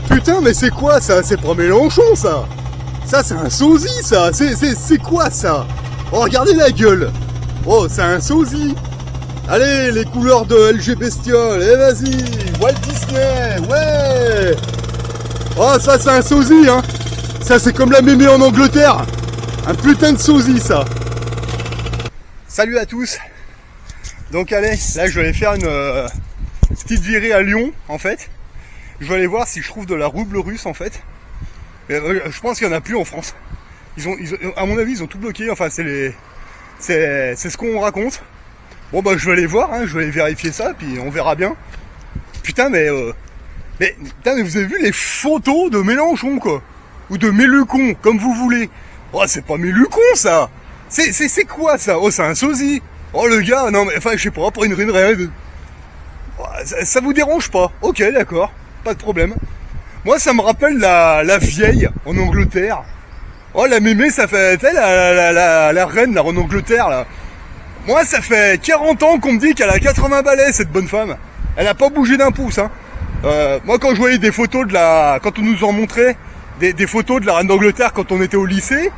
Putain, mais c'est quoi ça? C'est pas Mélenchon ça? Ça c'est un sosie ça? C'est quoi ça? Oh, regardez la gueule! Oh, c'est un sosie! Allez, les couleurs de LG Bestiole, et vas-y! Walt Disney, ouais! Oh, ça c'est un sosie, hein! Ça c'est comme la mémé en Angleterre! Un putain de sosie ça! Salut à tous! Donc allez, là je vais aller faire une petite virée à Lyon en fait. Je vais aller voir si je trouve de la rouble russe en fait. Je pense qu'il n'y en a plus en France. À mon avis, ils ont tout bloqué. Enfin, c'est ce qu'on raconte. Bon bah je vais aller voir, hein, je vais aller vérifier ça, puis on verra bien. Putain, mais vous avez vu les photos de Mélenchon quoi, ou de Mélucon, comme vous voulez. Oh, c'est pas Mélucon ça. C'est quoi ça? Oh, c'est un sosie. Oh le gars, non mais enfin je sais pas, pour une ça vous dérange pas? Ok, d'accord. Pas de problème. Moi, ça me rappelle la vieille en Angleterre. Oh, la mémé, ça fait... Tu sais, la reine, là, en Angleterre, là. Moi, ça fait 40 ans qu'on me dit qu'elle a 80 balais, cette bonne femme. Elle a pas bougé d'un pouce, hein. Moi, quand je voyais des photos de la... Quand on nous en montrait des photos de la reine d'Angleterre quand on était au lycée,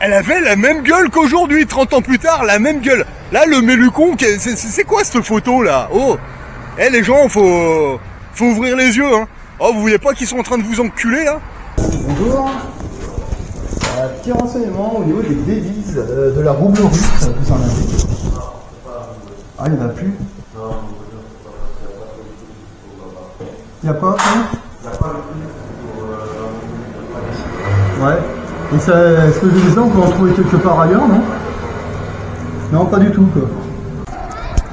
elle avait la même gueule qu'aujourd'hui, 30 ans plus tard, la même gueule. Là, le Mélucon, c'est quoi cette photo, là? Oh, les gens, faut ouvrir les yeux, hein. Oh, vous voyez pas qu'ils sont en train de vous enculer, là? Bonjour. Petit renseignement au niveau des devises de la rouble russe, vous en avez? Ah, il n'y en a plus? Il n'y a pas, hein? Ouais. Et ça, est-ce que les gens on peut en trouver quelque part ailleurs, non? Non, pas du tout, quoi.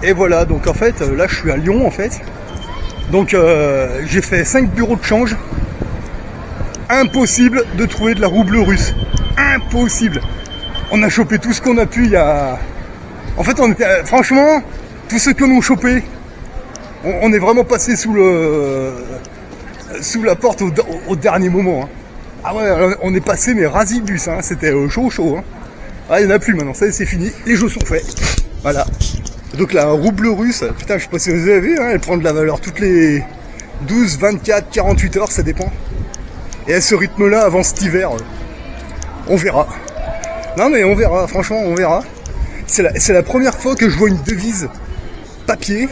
Et voilà, donc en fait, là je suis à Lyon, en fait. Donc j'ai fait 5 bureaux de change. Impossible de trouver de la rouble russe. Impossible. On a chopé tout ce qu'on a pu il y a... En fait, on était... Franchement, tous ceux que nous ont chopé, on est vraiment passé sous la porte au dernier moment. Hein. Ah ouais, on est passé mais rasibus, hein. C'était chaud. Hein. Ah, il n'y en a plus maintenant, ça c'est fini. Les jeux sont faits. Voilà. Donc la rouble russe, putain, je sais pas si vous avez vu, hein, elle prend de la valeur toutes les 12, 24, 48 heures, ça dépend. Et à ce rythme-là, avant cet hiver, on verra. Non mais on verra, franchement, on verra. C'est la première fois que je vois une devise papier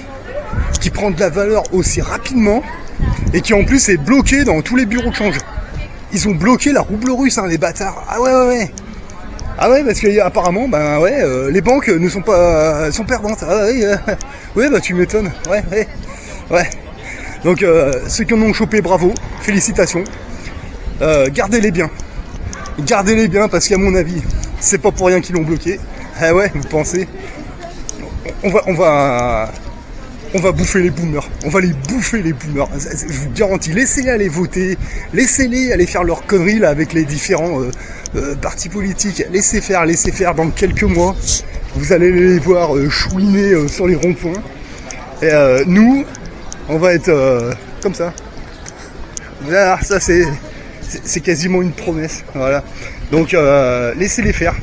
qui prend de la valeur aussi rapidement et qui en plus est bloquée dans tous les bureaux de change. Ils ont bloqué la rouble russe, hein, les bâtards. Ah ouais. Ah ouais, parce qu'apparemment, ben ouais, les banques ne sont pas... sont perdantes. Ah ouais, ouais, bah tu m'étonnes. Ouais. Donc, ceux qui en ont chopé, bravo, félicitations. Gardez-les bien. Gardez-les bien, parce qu'à mon avis, c'est pas pour rien qu'ils l'ont bloqué. Ah ouais, vous pensez? On va bouffer les boomers. On va les bouffer, les boomers. Je vous garantis, laissez-les aller voter. Laissez-les aller faire leurs conneries là avec les différents partis politiques. Laissez faire dans quelques mois. Vous allez les voir chouiner sur les ronds-points. Et nous, on va être comme ça. Voilà, ça c'est quasiment une promesse. Voilà. Donc laissez-les faire.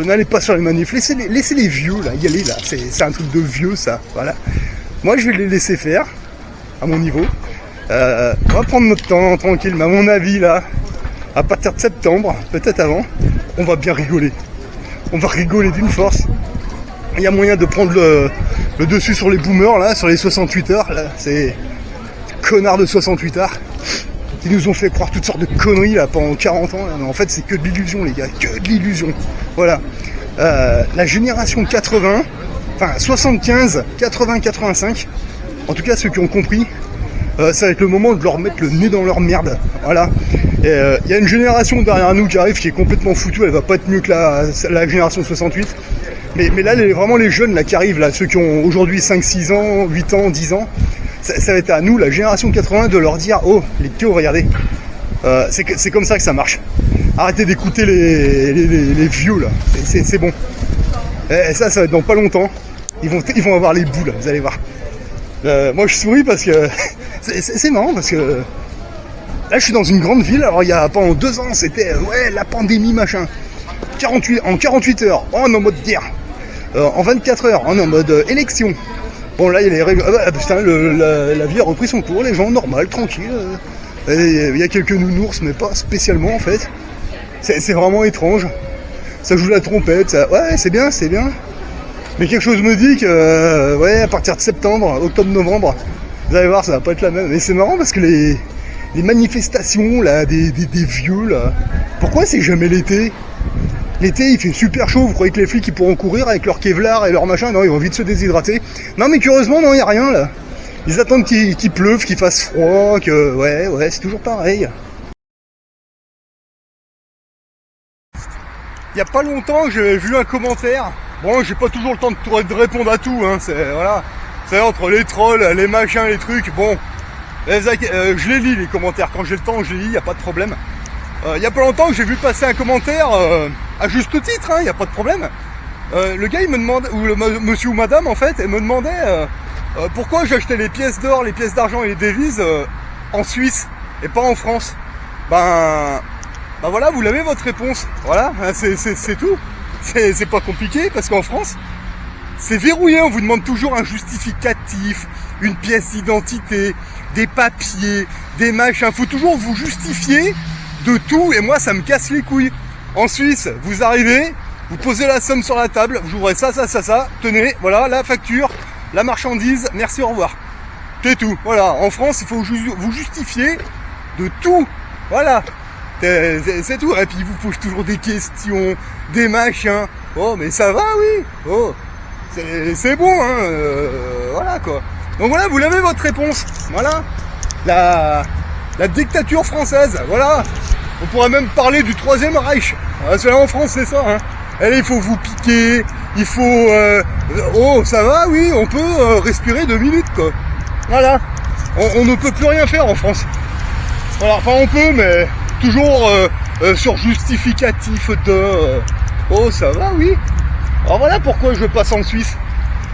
N'allez pas sur les manifs, laissez les vieux là, y aller là, c'est un truc de vieux ça, voilà. Moi je vais les laisser faire, à mon niveau. On va prendre notre temps, tranquille, mais à mon avis là, à partir de septembre, peut-être avant, on va bien rigoler. On va rigoler d'une force. Il y a moyen de prendre le dessus sur les boomers là, sur les 68 heures, là, c'est connards de 68 heures. Qui nous ont fait croire toutes sortes de conneries là pendant 40 ans, là. Mais en fait c'est que de l'illusion les gars, que de l'illusion. Voilà. La génération 80, enfin 75, 80, 85, en tout cas ceux qui ont compris, ça va être le moment de leur mettre le nez dans leur merde. Voilà. Il y a une génération derrière nous qui arrive qui est complètement foutue, elle va pas être mieux que la génération 68. Mais là vraiment les jeunes là qui arrivent là, ceux qui ont aujourd'hui 5, 6 ans, 8 ans, 10 ans. Ça va être à nous, la génération 80, de leur dire « Oh, les théos, regardez, c'est comme ça que ça marche. Arrêtez d'écouter les vieux, là. C'est bon. » Et ça va être dans pas longtemps. Ils vont avoir les bouts, là, vous allez voir. Moi, je souris parce que... c'est marrant, parce que... Là, je suis dans une grande ville. Alors, pendant 2 ans, c'était... ouais, la pandémie, machin. en 48 heures, on est en mode guerre. En 24 heures, on est en mode élection. Bon, là, il y a les règles. Putain, la vie a repris son cours, les gens normal, tranquille. Il y a quelques nounours, mais pas spécialement en fait. C'est vraiment étrange. Ça joue la trompette, ça... ouais, c'est bien, c'est bien. Mais quelque chose me dit que, ouais, à partir de septembre, octobre, novembre, vous allez voir, ça va pas être la même. Mais c'est marrant parce que les manifestations, là, des vieux, là, pourquoi c'est jamais l'été? L'été, il fait super chaud, vous croyez que les flics, ils pourront courir avec leur Kevlar et leur machin? Non, ils vont vite se déshydrater. Non, mais curieusement, non, il n'y a rien, là. Ils attendent qu'il pleuve, qu'il fasse froid, que... Ouais, c'est toujours pareil. Il y a pas longtemps, j'ai vu un commentaire. Bon, j'ai pas toujours le temps de répondre à tout, hein. Voilà. C'est entre les trolls, les machins, les trucs. Bon, je les lis les commentaires. Quand j'ai le temps, je les lis, y a pas de problème. Il y a pas longtemps, j'ai vu passer un commentaire à juste titre, hein. Y a pas de problème. Le gars, il me demande, ou le monsieur ou madame en fait, il me demandait pourquoi j'achetais les pièces d'or, les pièces d'argent et les devises en Suisse et pas en France. Ben voilà, vous l'avez votre réponse. Voilà, c'est tout. C'est pas compliqué parce qu'en France, c'est verrouillé. On vous demande toujours un justificatif, une pièce d'identité, des papiers, des machins. Faut toujours vous justifier de tout et moi, ça me casse les couilles. En Suisse, vous arrivez, vous posez la somme sur la table, vous ouvrez ça. Tenez, voilà, la facture, la marchandise, merci, au revoir. C'est tout. Voilà. En France, il faut vous justifier de tout. Voilà. C'est tout, et puis il vous pose toujours des questions, des machins. Oh, mais ça va, oui. Oh, c'est bon, hein. Voilà quoi. Donc voilà, vous l'avez votre réponse. Voilà. La dictature française. Voilà. On pourrait même parler du Troisième Reich. Parce que là en France, c'est ça. Hein. Allez, il faut vous piquer. Il faut. Oh, ça va, oui. On peut respirer 2 minutes, quoi. Voilà. On ne peut plus rien faire en France. Voilà. Enfin, on peut, mais. Toujours sur justificatif de oh ça va oui. Alors voilà pourquoi je passe en Suisse.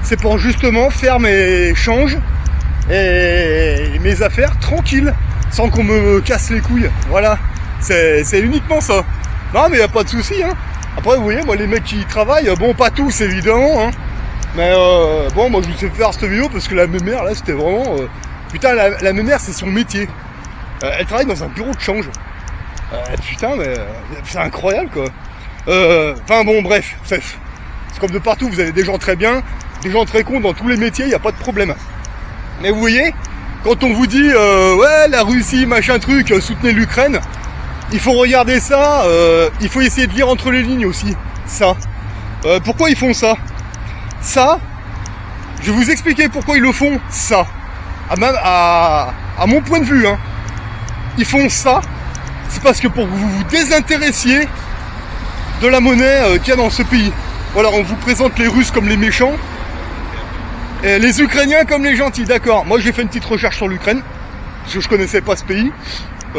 C'est pour justement faire mes changes et mes affaires tranquilles, sans qu'on me casse les couilles. Voilà, c'est uniquement ça. Non mais y a pas de souci. Hein. Après vous voyez moi les mecs qui travaillent, bon pas tous évidemment. Hein. Mais bon moi je vous sais faire cette vidéo parce que la mémère là c'était vraiment putain la mémère c'est son métier. Elle travaille dans un bureau de change. Putain, mais c'est incroyable quoi. Enfin bon, bref, c'est comme de partout, vous avez des gens très bien, des gens très cons dans tous les métiers, il n'y a pas de problème. Mais vous voyez, quand on vous dit ouais, la Russie, machin truc, soutenez l'Ukraine, il faut regarder ça, il faut essayer de lire entre les lignes aussi, ça. Pourquoi ils font ça? Ça, je vais vous expliquer pourquoi ils le font, ça. À mon point de vue, hein. Ils font ça. C'est parce que pour que vous vous désintéressiez de la monnaie qu'il y a dans ce pays. Voilà, on vous présente les Russes comme les méchants et les Ukrainiens comme les gentils, d'accord. Moi j'ai fait une petite recherche sur l'Ukraine, parce que je connaissais pas ce pays.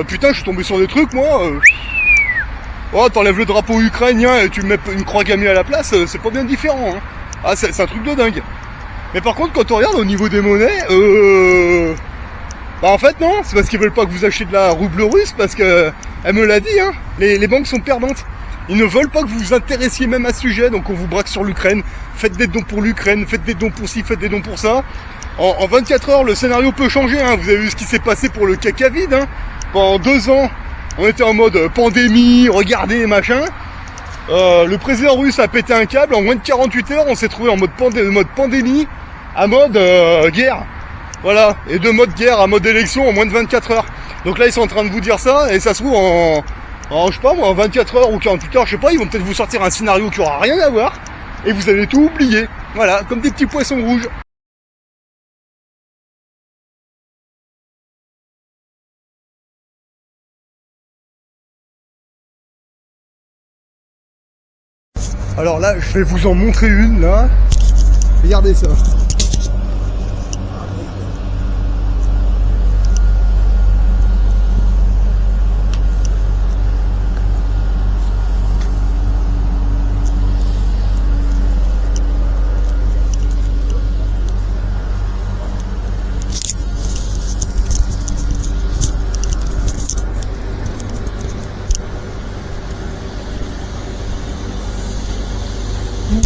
Putain, je suis tombé sur des trucs, moi. Oh, t'enlèves le drapeau ukrainien et tu mets une croix gammée à la place, c'est pas bien différent. Hein. Ah, c'est un truc de dingue. Mais par contre, quand on regarde au niveau des monnaies, bah en fait non, c'est parce qu'ils veulent pas que vous achetiez de la rouble russe, parce que elle me l'a dit, hein, les banques sont perdantes. Ils ne veulent pas que vous vous intéressiez même à ce sujet, donc on vous braque sur l'Ukraine. Faites des dons pour l'Ukraine, faites des dons pour ci, faites des dons pour ça. En 24 heures, le scénario peut changer, hein. Vous avez vu ce qui s'est passé pour le caca vide, hein. Pendant 2 ans, on était en mode pandémie, regardez, machin. Le président russe a pété un câble, en moins de 48 heures, on s'est trouvé en mode pandémie, à mode guerre. Voilà, et de mode guerre à mode élection en moins de 24 heures. Donc là, ils sont en train de vous dire ça, et ça se trouve en je sais pas moi, en 24 heures ou 48 heures, je sais pas, ils vont peut-être vous sortir un scénario qui aura rien à voir, et vous allez tout oublier. Voilà, comme des petits poissons rouges. Alors là, je vais vous en montrer une, là. Regardez ça.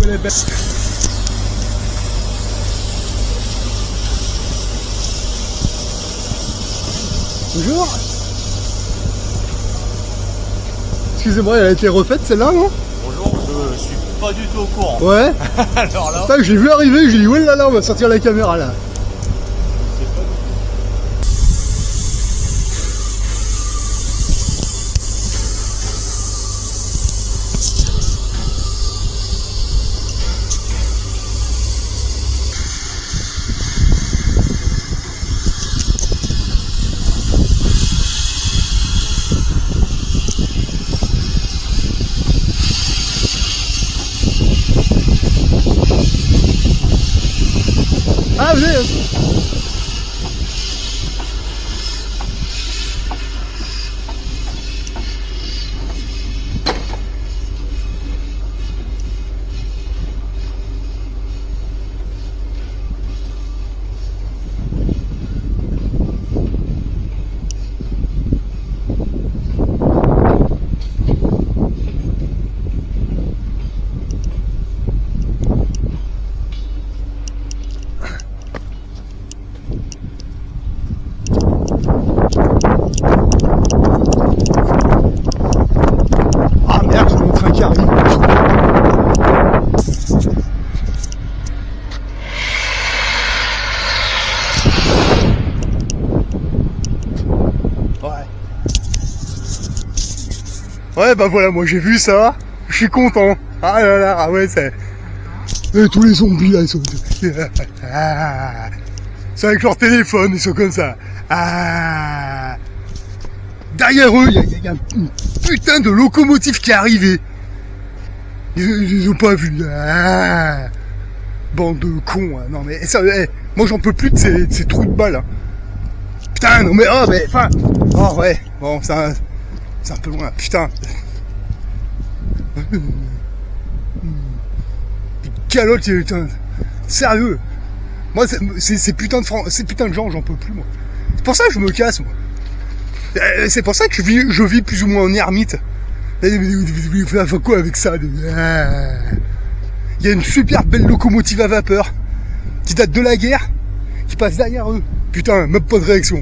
elle est belle. Bonjour. Excusez-moi, elle a été refaite celle-là, non? Bonjour, je suis pas du tout au courant. Ouais. Alors là, Putain, j'ai vu arriver, j'ai dit ouais là, on va sortir la caméra là. Ah, venez. Ah merde, j'ai mon train qui arrive. Ouais, bah voilà, moi j'ai vu ça, je suis content. Ah là là, ah ouais, c'est... tous les zombies là, ils sont... Ah. C'est avec leur téléphone, ils sont comme ça. Ah. Derrière eux, il y a une putain de locomotive qui est arrivée. Ils ont pas vu. Ah. Bande de cons, hein. Non mais ça, moi j'en peux plus de ces trous de balles. Hein. Putain, non mais, oh, mais, enfin... Oh ouais, bon, c'est un peu loin, putain. Calotte, putain. Sérieux. Moi, ces putains de gens, j'en peux plus, moi. C'est pour ça que je me casse, moi. C'est pour ça que je vis plus ou moins en ermite. Vous faites quoi avec ça? Il y a une super belle locomotive à vapeur qui date de la guerre, qui passe derrière eux. Putain, même pas de réaction.